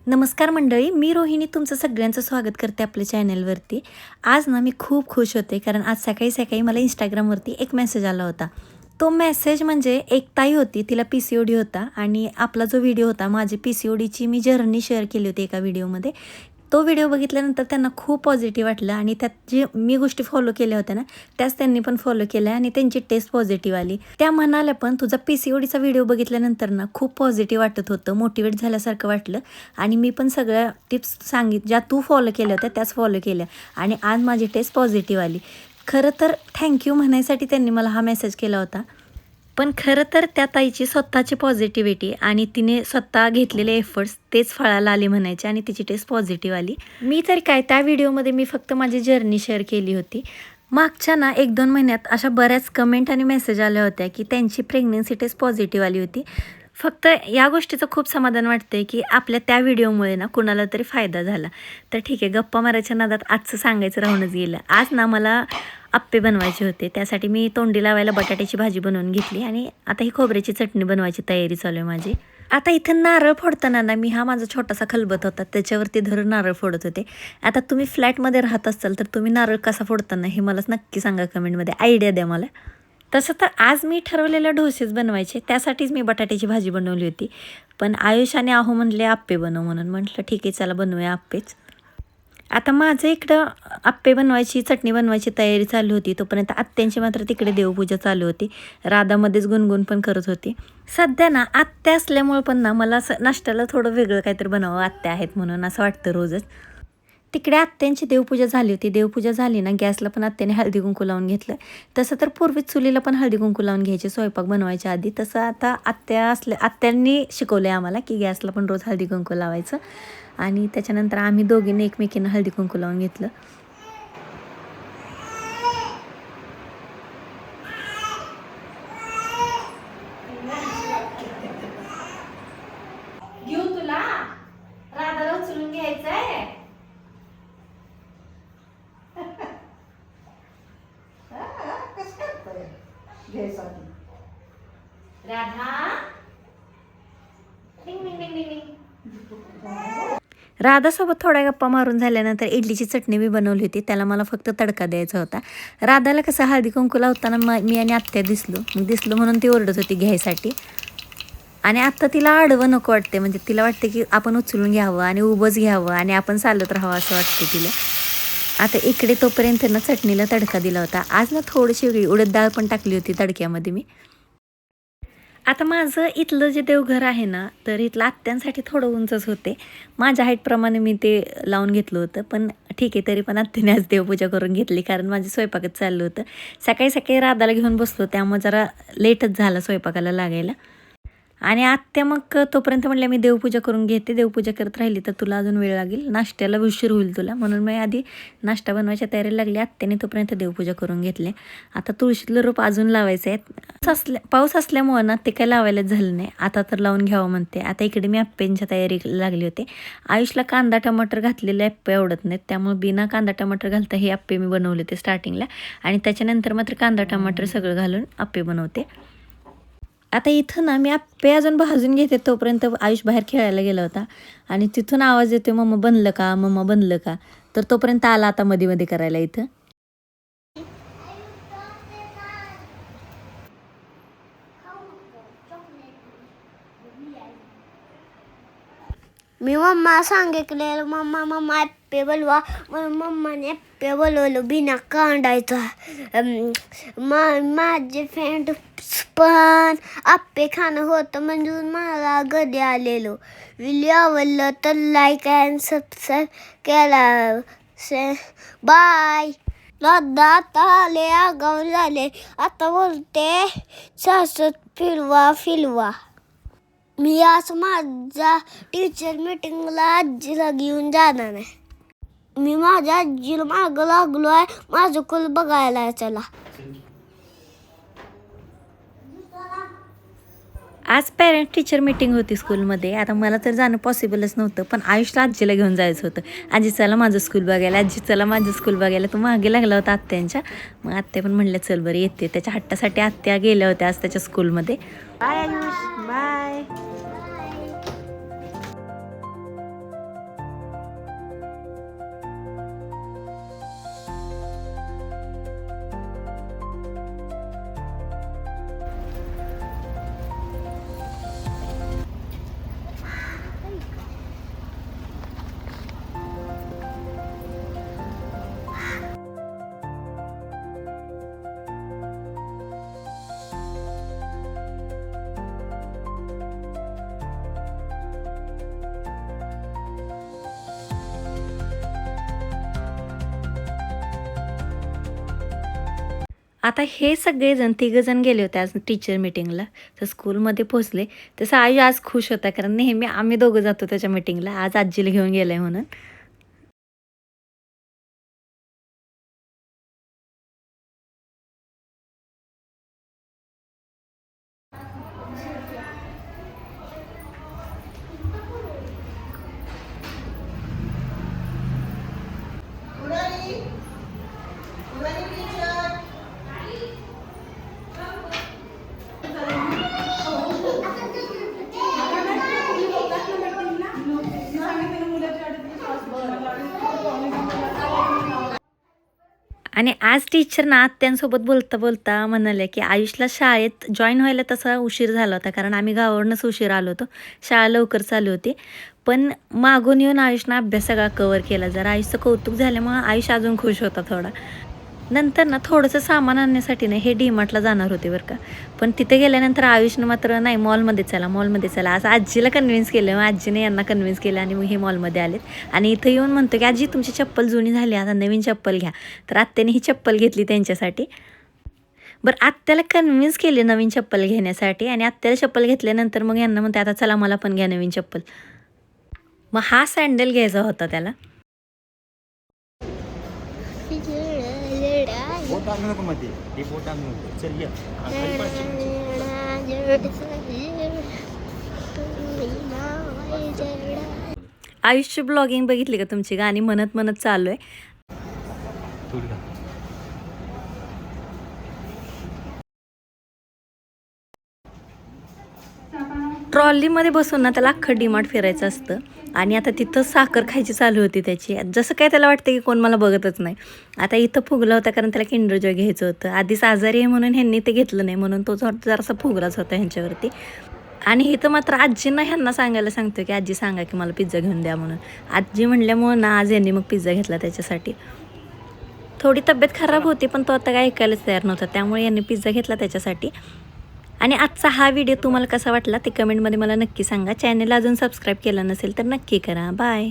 नमस्कार मंडळी, मी रोहिणी तुमचं सगळ्यांचं स्वागत करते आपल्या चॅनलवरती। आज ना मी खूप खुश होते कारण आज सकाळी सकाळी मला इंस्टाग्रामवरती एक मेसेज आला होता। तो मेसेज म्हणजे एक ताई होती, तिला PCOD होता आणि आपला जो व्हिडिओ होता माझी PCODची मी जर्नी शेअर केली होती एका व्हिडिओमध्ये। तो व्हिडिओ बघितल्यानंतर त्यांना खूप पॉझिटिव्ह वाटलं आणि त्यात जे मी गोष्टी फॉलो केल्या होत्या ना त्याच त्यांनी पण फॉलो केल्या आणि त्यांची टेस्ट पॉझिटिव्ह आली। त्या म्हणाल्या पण तुझा PCODचा व्हिडिओ बघितल्यानंतर ना खूप पॉझिटिव्ह वाटत होतं, मोटिवेट झाल्यासारखं वाटलं आणि मी पण सगळ्या टिप्स ज्या तू फॉलो केल्या होत्या त्याच फॉलो केल्या आणि आज माझी टेस्ट पॉझिटिव्ह आली। खरं तर थँक्यू म्हणायसाठी त्यांनी मला हा मेसेज केला होता, पण खरं तर त्या ताईची स्वतःची पॉझिटिव्हिटी आणि तिने स्वतः घेतलेले एफर्ट्स तेच फळाला आले म्हणायचे आणि तिची टेस्ट पॉझिटिव्ह आली। मी तर काय त्या व्हिडिओमध्ये मी फक्त माझी जर्नी शेअर केली होती। मागच्या ना 1-2 महिन्यात अशा बऱ्याच कमेंट आणि मेसेज आल्या होत्या की त्यांची प्रेग्नन्सी टेस्ट पॉझिटिव्ह आली होती। फक्त या गोष्टीचं खूप समाधान वाटतंय की आपल्या त्या व्हिडिओमुळे ना कुणाला तरी फायदा झाला। तर ठीक आहे, गप्पा मारायच्या नादात आजचं सांगायचं राहूनच गेलं। आज ना मला आप्पे बनवायचे होते, त्यासाठी मी तोंडी लावायला बटाट्याची भाजी बनवून घेतली आणि आता ही खोबऱ्याची चटणी बनवायची तयारी चालू आहे माझी। आता इथं नारळ फोडताना ना मी हा माझा छोटासा खलबत होता त्याच्यावरती धरून नारळ फोडत होते। आता तुम्ही फ्लॅटमध्ये राहत असाल तर तुम्ही नारळ कसा फोडताना हे मला नक्की सांगा कमेंटमध्ये, आयडिया द्या मला। तसं तर आज मी ठरवलेलं डोसेस बनवायचे, त्यासाठीच मी बटाट्याची भाजी बनवली होती, पण आयुष आणि आहो म्हणले आप्पे बनव म्हणून। म्हटलं ठीक आहे चला बनवूया आप्पेच। आता माझं इकडं आप्पे बनवायची चटणी बनवायची तयारी चालू होती, तोपर्यंत आत्यांची मात्र तिकडे देवपूजा चालू होती। राधामध्येच गुणगुण पण करत होती। सध्या ना आत्या असल्यामुळे पण ना मला असं नाश्त्याला थोडं वेगळं काहीतरी बनावं, आत्या आहेत म्हणून असं वाटतं रोजच। तिकडे आत्यांची देवपूजा झाली होती, देवपूजा झाली ना गॅसला पण आत्याने हळदी कुंकू लावून घेतलं। तसं तर पूर्वीच चुलीला पण हळदी कुंकू लावून घ्यायचे स्वयंपाक बनवायच्या आधी, तसं आता आत्यांनी शिकवलं आहे आम्हाला की गॅसला पण रोज हळदी कुंकू लावायचं आणि त्याच्यानंतर आम्ही दोघींनी एकमेकींना हळदी कुंकू लावून घेतलं। घेऊ तुला राधाला उचलून घ्यायचंय। राधा राधासोबत थोड्या गप्पा मारून झाल्यानंतर इडलीची चटणी मी बनवली होती, त्याला मला फक्त तडका द्यायचा होता। राधाला कसं हळदी कुंकू लावताना मी आणि आत्या दिसलो म्हणून ती ओरडत होती घ्यायसाठी आणि आत्ता तिला आडवं नको वाटते, म्हणजे तिला वाटते की आपण उचलून घ्यावं आणि उभंच घ्यावं आणि आपण चालत राहावं असं वाटतं तिला। आता इकडे तोपर्यंत ना चटणीला तडका दिला होता। आज ना थोडीशी वेगळी उडद डाळ पण टाकली होती तडक्यामध्ये मी। आता माझं इथलं जे देवघर आहे ना तर इथलं आत्यांसाठी थोडं उंचच होते, माझ्या हाईटप्रमाणे मी ते लावून घेतलं होतं, पण ठीक आहे तरी पण आत्याने आज देवपूजा करून घेतली कारण माझं स्वयंपाकच चाललं होतं। सकाळी सकाळी राधाला घेऊन बसलो त्यामुळे जरा लेटच झाला स्वयंपाकाला लागायला आणि आत्या मग तोपर्यंत म्हणल्या मी देवपूजा करून घेते, देवपूजा करत राहिली तर तुला अजून वेळ लागेल, नाश्त्याला उशीर होईल तुला, म्हणून मी आधी नाश्ता बनवायच्या तयारीला लागली। आत्याने तोपर्यंत देवपूजा करून घेतली। आता तुळशीतलं रोप अजून लावायचं आहे, पाऊस असल्यामुळं ना ते काही लावायलाच झालं नाही, आता तर लावून घ्यावं म्हणते। आता इकडे मी आप्पेंच्या तयारी लागली होते। आयुषला कांदा टमाटर घातलेले आप्पे आवडत नाहीत, त्यामुळे बिना कांदा टमाटर घालता हे आप्पे मी बनवले होते स्टार्टिंगला आणि त्याच्यानंतर मात्र कांदा टमाटर सगळं घालून आप्पे बनवते। आता इथं ना मी आप्पे अजून भाजून घेते तोपर्यंत आयुष बाहेर खेळायला गेला होता आणि तिथून आवाज येतो मम्मा बनलं का, मम्मा बनलं का, तर तोपर्यंत आला आता मध्ये मध्ये करायला इथं। मी मम्मा सांगितलेलं मम्मा मम्मा आप्पे बोलवा म्हणून मम्माने आप्पे बोलवलं बिना कांडायचं। माझे फ्रेंड पण आप्पे खाणं होतं म्हणून मला घरी आलेलो। व्हिडिओ आवडलं तर लाईक अँड सबस्क्राईब केला। बाय। दादा आता आले आगाऊ झाले, आता बोलते सासत फिरवा। मी आज माझ्या टीचर मीटिंगला आजीला घेऊन जाणार आहे। मी माझ्या आजीला मागं लागलो आहे, माझं कुल बघायला चला। आज पॅरेंट टीचर मीटिंग होती स्कूलमध्ये। आता मला तर जाणं पॉसिबलच नव्हतं, पण आयुषला आजीला घेऊन जायचं होतं। आजी चला माझं स्कूल बघायला, आजी चला माझं स्कूल बघायला, तो मागे लागला होता आत्यांच्या। मग आत्या पण म्हणल्या चल बरं येते, त्याच्या हट्टासाठी आत्या गेल्या होत्या आज त्याच्या स्कूलमध्ये। Bye Ayush, bye. आता हे सगळेजण तिघंजण गेले होते आज टीचर मीटिंगला. तर स्कूलमध्ये पोहोचले तसं आई आज खुश होता, कारण नेहमी आम्ही दोघं जातो त्याच्या मीटिंगला. आज आजीला घेऊन गेलाय म्हणून. आणि आज टीचरना आत्यांसोबत बोलता बोलता म्हणाले की आयुषला शाळेत जॉईन व्हायला तसा उशीर झाला होता, कारण आम्ही गावावरूनच उशीर आलो होतो. शाळा लवकर चालू होती, पण मागून येऊन आयुषनं अभ्यास सगळा कवर केला. जरा आयुषचं कौतुक झाल्यामुळं आयुष अजून खुश होता थोडा. नंतर ना थोडंसं सामान आणण्यासाठी ना हे डीमार्टला जाणार होते बरं का. पण तिथे गेल्यानंतर आयुषनं मात्र नाही, मॉलमध्ये चला. आज आजीला कन्व्हिन्स केलं, मग आजीने यांना कन्व्हिन्स केलं आणि मग हे मॉलमध्ये आलेत. आणि इथं येऊन म्हणतो की आजी तुमची चप्पल जुनी झाली, आता नवीन चप्पल घ्या. तर आत्याने ही चप्पल घेतली त्यांच्यासाठी. बरं, आत्याला कन्व्हिन्स केले नवीन चप्पल घेण्यासाठी, आणि आत्याला चप्पल घेतल्यानंतर मग यांना म्हणते आता चला मला पण घ्या नवीन चप्पल. मग हा सँडल घ्यायचा होता त्याला. बोट आणू नको मध्ये, ते बोट आणू नको. चल या. आयुषची ब्लॉगिंग बघितली का तुमची? गाणी म्हणत म्हणत चालू आहे. थोडी घाल. ट्रॉलीमध्ये बसून ना त्याला अख्खं डीमार्ट फिरायचं असतं. आणि आता तिथं साखर खायची चालू होती त्याची. जसं काय त्याला वाटतं की कोण मला बघतच नाही. आता इथं फुगला होता, कारण त्याला किंडर जॉय घ्यायचं होतं. आधीच आजारी आहे म्हणून ह्यांनी ते घेतलं नाही, म्हणून तो जरासा फुगलाच होता ह्यांच्यावरती. आणि इथं मात्र आजींना ह्यांना सांगायला सांगतो की आजी सांगा की मला पिझ्झा घेऊन द्या म्हणून. आजी म्हणल्यामुळं ना आज यांनी मग पिझ्झा घेतला त्याच्यासाठी. थोडी तब्येत खराब होती, पण तो आता काय ऐकायलाच तयार नव्हता, त्यामुळे यांनी पिझ्झा घेतला त्याच्यासाठी. आणि आजचा हा व्हिडिओ तुम्हाला कसा वाटला ते कमेंटमध्ये मला नक्की सांगा. चॅनलला अजून सबस्क्राईब केलं नसेल तर नक्की करा. बाय.